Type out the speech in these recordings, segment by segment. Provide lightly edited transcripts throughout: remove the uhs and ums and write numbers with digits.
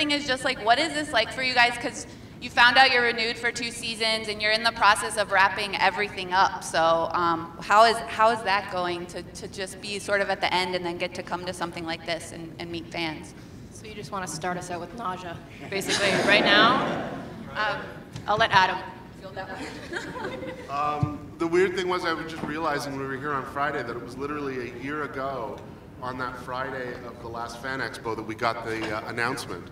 thing is just like, what is this like for you guys? Because you found out you're renewed for 2 seasons and you're in the process of wrapping everything up. So how is that going to just be sort of at the end and then get to come to something like this and meet fans? So you just want to start us out with nausea, basically, right now? I'll let Adam field that one. The weird thing was I was just realizing when we were here on Friday that it was literally a year ago on that Friday of the last Fan Expo that we got the announcement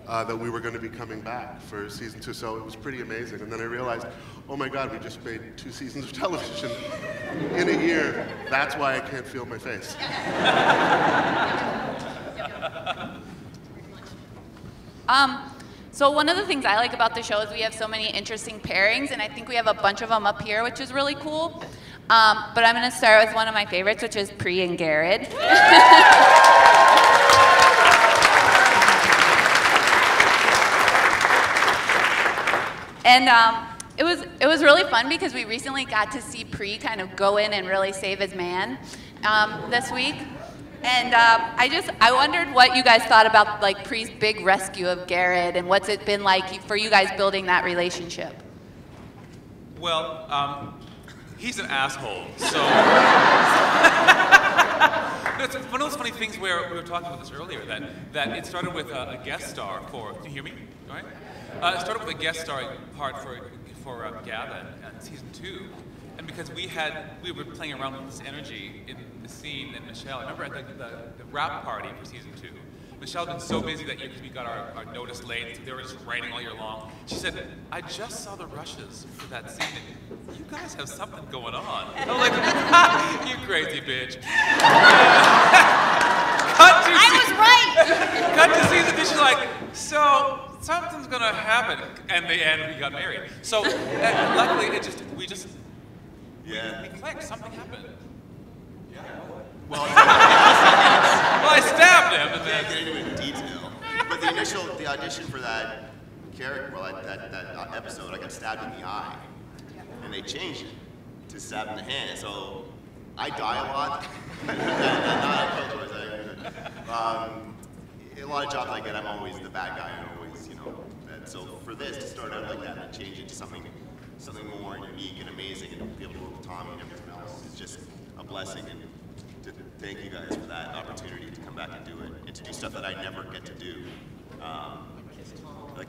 that we were going to be coming back for season 2. So it was pretty amazing. And then I realized, oh my God, we just made 2 seasons of television in a year. That's why I can't feel my face. So one of the things I like about the show is we have so many interesting pairings, and I think we have a bunch of them up here, which is really cool. But I'm going to start with one of my favorites, which is Pree and Gared. And it was really fun because we recently got to see Pree kind of go in and really save his man this week. And I wondered what you guys thought about like Pree's big rescue of Gared and what's it been like for you guys building that relationship? Well, he's an asshole, so. It's one of those funny things where we were talking about this earlier, that it started with a guest star for, can you hear me? All right? It started with a guest star part for Gavin in season 2. And because we were playing around with this energy in the scene, and Michelle, I remember at the wrap party for season 2, Michelle had been so busy that year because we got our notice late, so they were just writing all year long. She said, I just saw the rushes for that scene, and you guys have something going on. I'm like, you crazy bitch. I was right! Cut to season 2, she's like, so something's gonna happen. And the end, we got married. So luckily, we clicked, something happened. Yeah. Well, I stabbed him. I can't get into it in detail. But the audition for that character, that episode, I got stabbed in the eye. And they changed it to stab in the hand. So I die a lot. Not at Killjoys. A lot of jobs I get, I'm always the bad guy. I'm always, and so for this to start out like that and change it to something more unique and amazing and to be able to work with Tommy and everything else is just a blessing. And to thank you guys for that opportunity to come back and do it and to do stuff that I never get to do.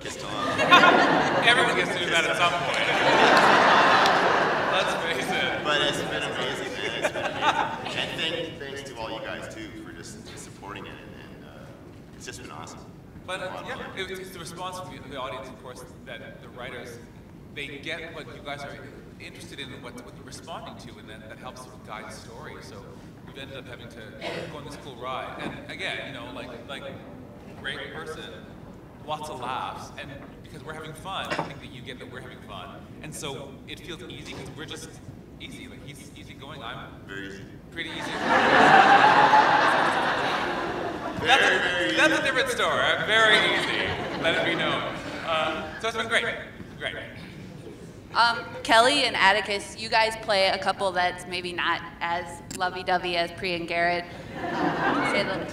Kiss Tom. Everyone gets to do that at some point. Let's face it. But it's been amazing, man. It's been amazing. And thanks to all you guys too for just supporting it, and it's just been awesome. But it's the response from the audience, of course, that the writers, they get what you guys are interested in and what you're responding to, and that helps sort of guide the story. So we've ended up having to go on this cool ride. And again, like great person, lots of laughs, and because we're having fun, I think that you get that we're having fun. And so it feels easy because we're just easy. Like he's easy going, I'm very easy. Pretty easy. Very that's a different story. Very easy. Let it be known. So it's been great. Great. Kelly and Atticus, you guys play a couple that's maybe not as lovey-dovey as Pree and Gared. Say that.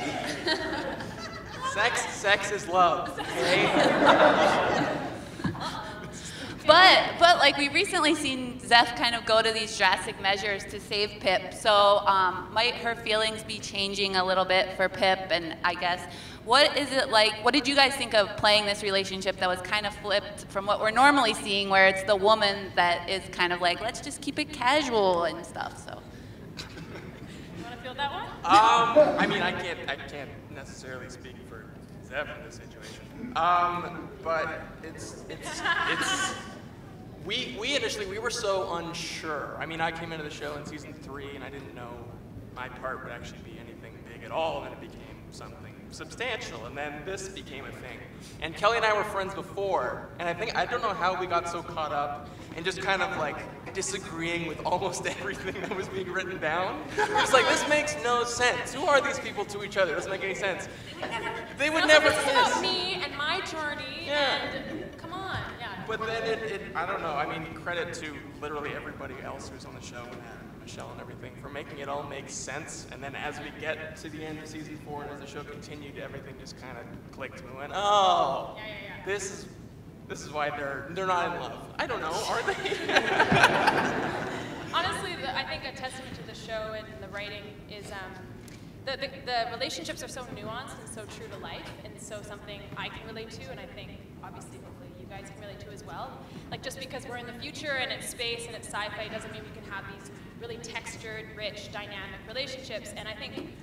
Sex is love. Okay? But like we've recently seen Zeph kind of go to these drastic measures to save Pip. So might her feelings be changing a little bit for Pip? And I guess, what is it like? What did you guys think of playing this relationship that was kind of flipped from what we're normally seeing, where it's the woman that is kind of like, let's just keep it casual and stuff? So. You want to field that one? I mean, I can't necessarily speak for Zeph in this situation. But we initially, we were so unsure. I mean, I came into the show in season 3 and I didn't know my part would actually be anything big at all, and then it became something substantial, and then this became a thing. And Kelly and I were friends before, and I don't know how we got so caught up in just kind of like disagreeing with almost everything that was being written down. It's like, this makes no sense. Who are these people to each other? It doesn't make any sense. They would never kiss. kiss. It's about me and my journey, and come on, yeah. But then I don't know, I mean, credit to literally everybody else who's on the show, and Michelle and everything, for making it all make sense. And then as we get to the end of season 4 and as the show continued, everything just kind of clicked and we went, oh, this is why they're not in love. I don't know, are they? Honestly, I think a testament to the show and the writing is the relationships are so nuanced and so true to life, and so something I can relate to, and I think obviously hopefully you guys can relate to as well. Like, just because we're in the future and it's space and it's sci-fi doesn't mean we can have these really textured, rich, dynamic relationships. And I think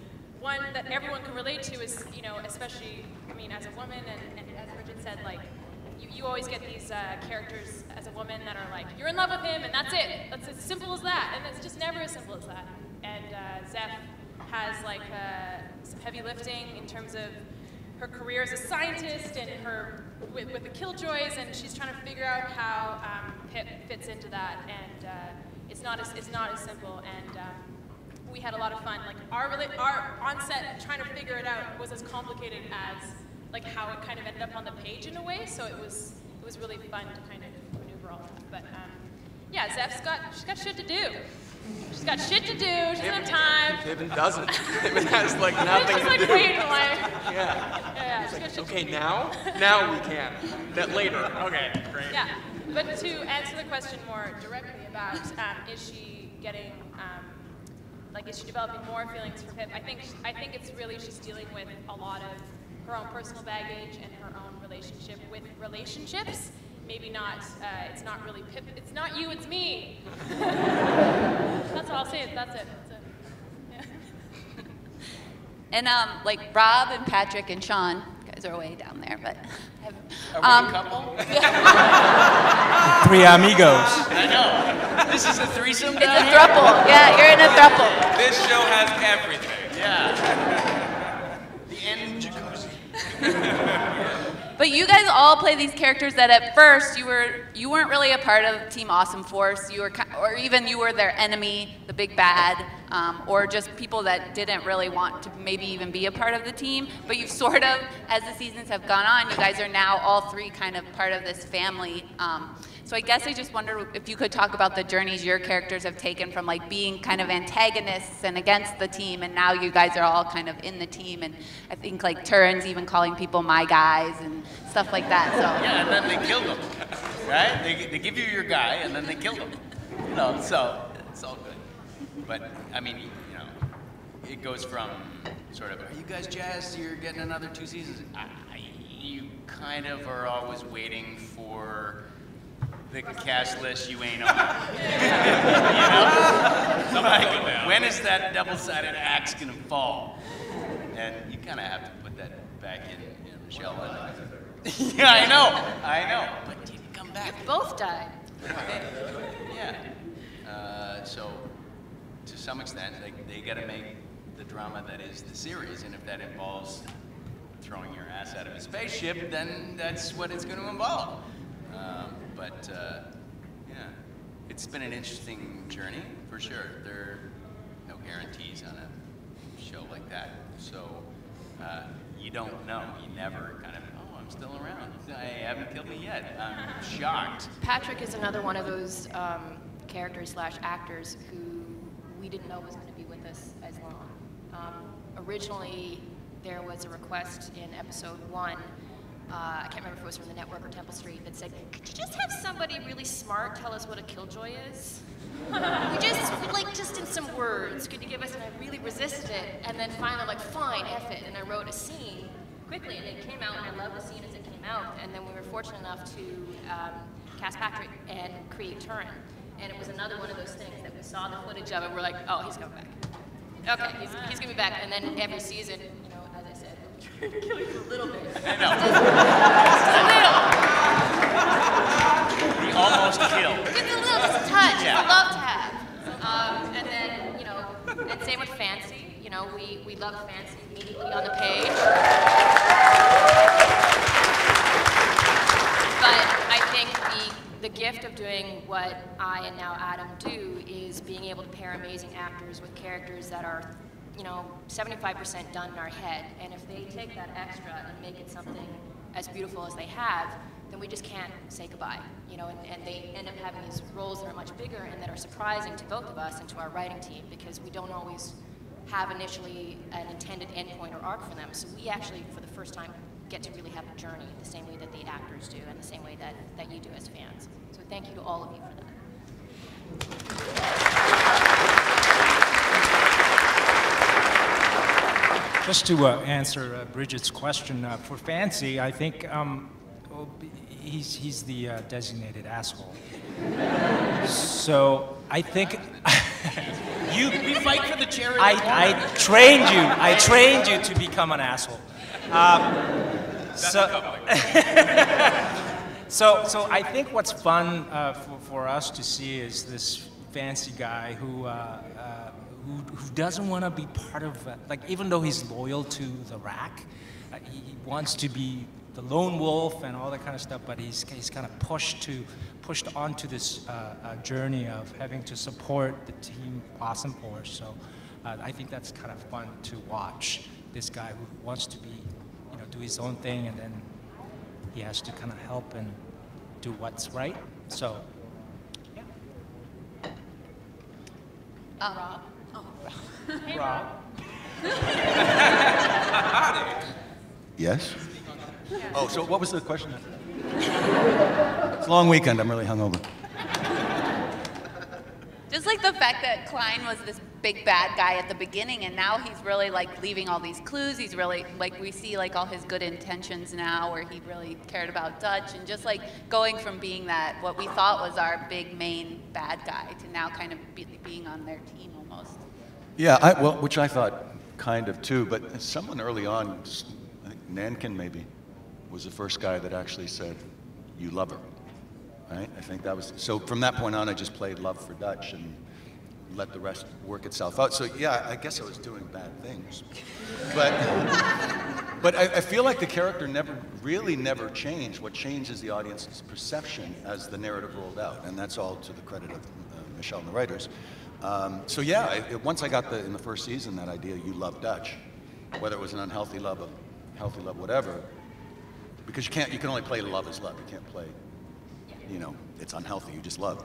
one that everyone can relate to is, you know, especially, I mean, as a woman, and as Bridget said, like, you always get these characters as a woman that are like, you're in love with him and that's it. That's as simple as that. And it's just never as simple as that. And Zeph has like some heavy lifting in terms of her career as a scientist and her with the Killjoys, and she's trying to figure out how Pip fits into that. And it's not as simple. And we had a lot of fun. Like our on-set trying to figure it out was as complicated as like how it kind of ended up on the page in a way. So it was really fun to kind of maneuver all that. But yeah, she's got shit to do. She's got shit to do. She doesn't have time. Piven doesn't. Piven has like nothing just, like, to do. waiting, like, yeah. She's got shit okay, to do. now we can. That later. Okay, great. Yeah, but to answer the question more directly about is she getting is she developing more feelings for Pip? I think it's really she's dealing with a lot of her own personal baggage and her own relationship with relationships. Maybe not, it's not really Pip, it's not you, it's me. That's what I'll say, that's it. Yeah. And like Rob and Patrick and Sean, you guys are way down there, but. Are we a couple? Three amigos. I know. This is a threesome It's down a here? throuple, yeah, you're in a throuple. This show has everything. Yeah. The end jacuzzi. But you guys all play these characters that at first you weren't really a part of Team Awesome Force. You were, or even you were their enemy, the big bad, or just people that didn't really want to maybe even be a part of the team. But you've sort of, as the seasons have gone on, you guys are now all three kind of part of this family. So I guess I just wonder if you could talk about the journeys your characters have taken from like being kind of antagonists and against the team, and now you guys are all kind of in the team. And I think like Turin's even calling people my guys and stuff like that. So Yeah, and then they killed him, right? They give you your guy, and then they killed him. You know, so it's all good. But I mean, you know, it goes from sort of, are you guys jazzed? You're getting another 2 seasons. You kind of are always waiting for the cast list you ain't on. You know? Like, when is that double-sided axe gonna fall? And you kind of have to put that back in Michelle. Yeah, I know. But did it come back? Both died. Yeah. So, to some extent, they got to make the drama that is the series, and if that involves throwing your ass out of a spaceship, then that's what it's going to involve. Yeah, it's been an interesting journey, for sure. There are no guarantees on a show like that. So, you don't know. You never kind of, oh, I'm still around. They haven't killed me yet. I'm shocked. Patrick is another one of those characters / actors who we didn't know was going to be with us as long. Originally, there was a request in episode 1, I can't remember if it was from the network or Temple Street, that said, could you just have somebody really smart tell us what a killjoy is? just in some words, could you give us, and I really resisted it, and then finally like, fine, F it, and I wrote a scene quickly, and it came out, and I loved the scene as it came out, and then we were fortunate enough to cast Patrick and create Turin, and it was another one of those things that we saw the footage of it, we're like, oh, he's coming back. Okay, he's gonna be back, and then every season, you know, as I said, we're trying to kill you for a little bit. I know. We almost killed. Just a little, just a touch, Yeah. it's a love tap. And then, you know, and same with Fancy, you know, we love Fancy immediately on the page. But I think the gift of doing what I and now Adam do is being able to pair amazing actors with characters that are, you know, 75% done in our head. And if they take that extra and make it something as beautiful as they have, then we just can't say goodbye, you know, and they end up having these roles that are much bigger and that are surprising to both of us and to our writing team, because we don't always have initially an intended endpoint or arc for them. So we actually, for the first time, get to really have a journey the same way that the actors do and the same way that you do as fans. So thank you to all of you for that. Just to answer Bridget's question, for Fancy, I think well, he's the designated asshole. So I think We fight for the chair. I trained you to become an asshole. So I think what's fun for us to see is this Fancy guy who doesn't want to be part of, like, even though he's loyal to the rack, he wants to be the lone wolf and all that kind of stuff, but he's kind of pushed onto this journey of having to support the team Awesome Force. So I think that's kind of fun to watch. This guy who wants to be, you know, do his own thing, and then he has to kind of help and do what's right. So, yeah. Rob. Oh, Hey, Rob. Yes? Oh, so what was the question? It's a long weekend. I'm really hungover. Just like the fact that Klein was this big bad guy at the beginning, and now he's really like leaving all these clues. He's really like, we see like all his good intentions now, where he really cared about Dutch, and just like going from being that what we thought was our big main bad guy to now kind of being on their team almost. Yeah, well, which I thought kind of too, but someone early on, I think Nankin maybe, was the first guy that actually said, "You love her," right? I think that was, so from that point on, I just played love for Dutch and let the rest work itself out. So yeah, I guess I was doing bad things. But I feel like the character never changed. What changed is the audience's perception as the narrative rolled out, and that's all to the credit of Michelle and the writers. So yeah, once I got in the first season, that idea, you love Dutch, whether it was an unhealthy love, a healthy love, whatever, because you can only play love as love. You can't play, you know, it's unhealthy, you just love.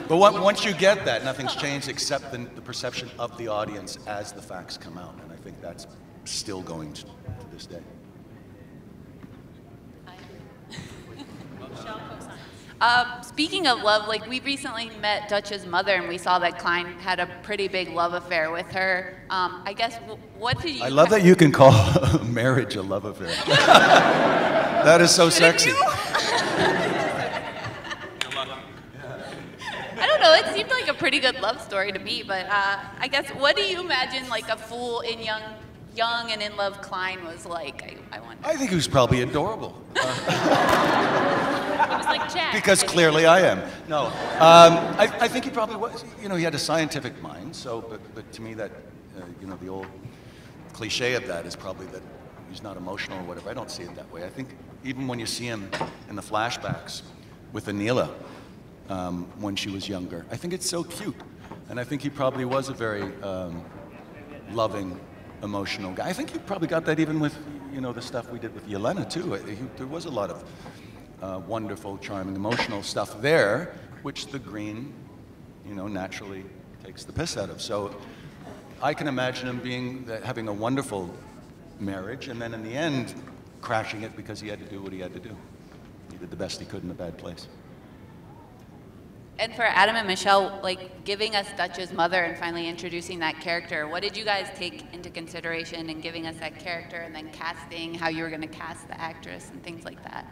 But once you get that, nothing's changed except the perception of the audience as the facts come out, and I think that's still going to this day. Speaking of love, like we recently met Dutch's mother, and we saw that Klein had a pretty big love affair with her. I guess, what did you? I love that you can call marriage a love affair. That is so sexy. I don't know. It seemed like a pretty good love story to me, but I guess, what do you imagine like a fool in young and in love Klein was like? I wonder. I think he was probably adorable. It was like Jack. Because clearly I am. No, I think he probably was. You know, he had a scientific mind. So, but to me, that you know, the old cliche of that is probably that he's not emotional or whatever. I don't see it that way. I think even when you see him in the flashbacks with Anila when she was younger, I think it's so cute, and I think he probably was a very loving, emotional guy. I think you probably got that even with, you know, the stuff we did with Yelena too. There was a lot of wonderful, charming, emotional stuff there, which the green, you know, naturally takes the piss out of. So I can imagine him having a wonderful marriage, and then in the end, crashing it because he had to do what he had to do. He did the best he could in a bad place. And for Adam and Michelle, like giving us Dutch's mother and finally introducing that character, what did you guys take into consideration in giving us that character, and then casting, how you were going to cast the actress and things like that?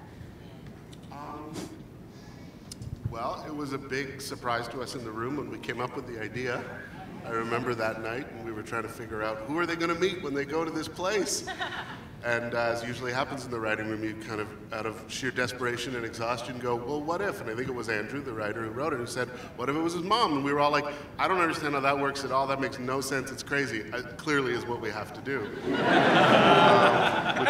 Well, it was a big surprise to us in the room when we came up with the idea. I remember that night, and we were trying to figure out who are they going to meet when they go to this place. And as usually happens in the writing room, you kind of, out of sheer desperation and exhaustion, go, well, what if? And I think it was Andrew, the writer who wrote it, who said, what if it was his mom? And we were all like, I don't understand how that works at all. That makes no sense. It's crazy. It clearly is what we have to do. Which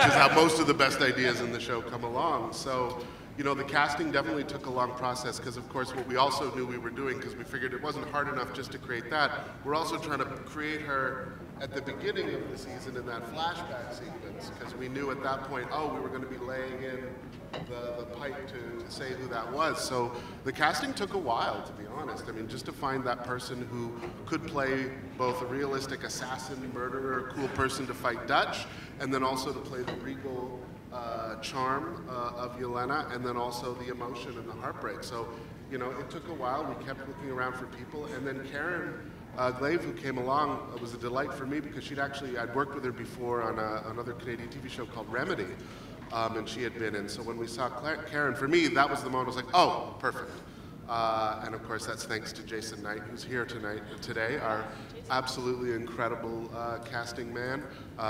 is how most of the best ideas in the show come along. So you know, the casting definitely took a long process because, of course, what we also knew we were doing, because we figured it wasn't hard enough just to create that, we're also trying to create her at the beginning of the season in that flashback sequence, because we knew at that point, oh, we were going to be laying in the pipe to say who that was. So the casting took a while, to be honest. I mean, just to find that person who could play both a realistic assassin, murderer, cool person to fight Dutch, and then also to play the regal charm of Yelena, and then also the emotion and the heartbreak. So, you know, it took a while. We kept looking around for people, and then Karen Glaive, who came along, was a delight for me because I'd worked with her before on another Canadian TV show called Remedy, and she had been in. So when we saw Karen, for me, that was the moment I was like, oh, perfect. And of course, that's thanks to Jason Knight, who's here today, our absolutely incredible casting man,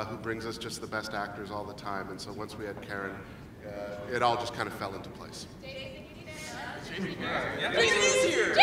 who brings us just the best actors all the time. And so once we had Karen, it all just kind of fell into place. Jason's here!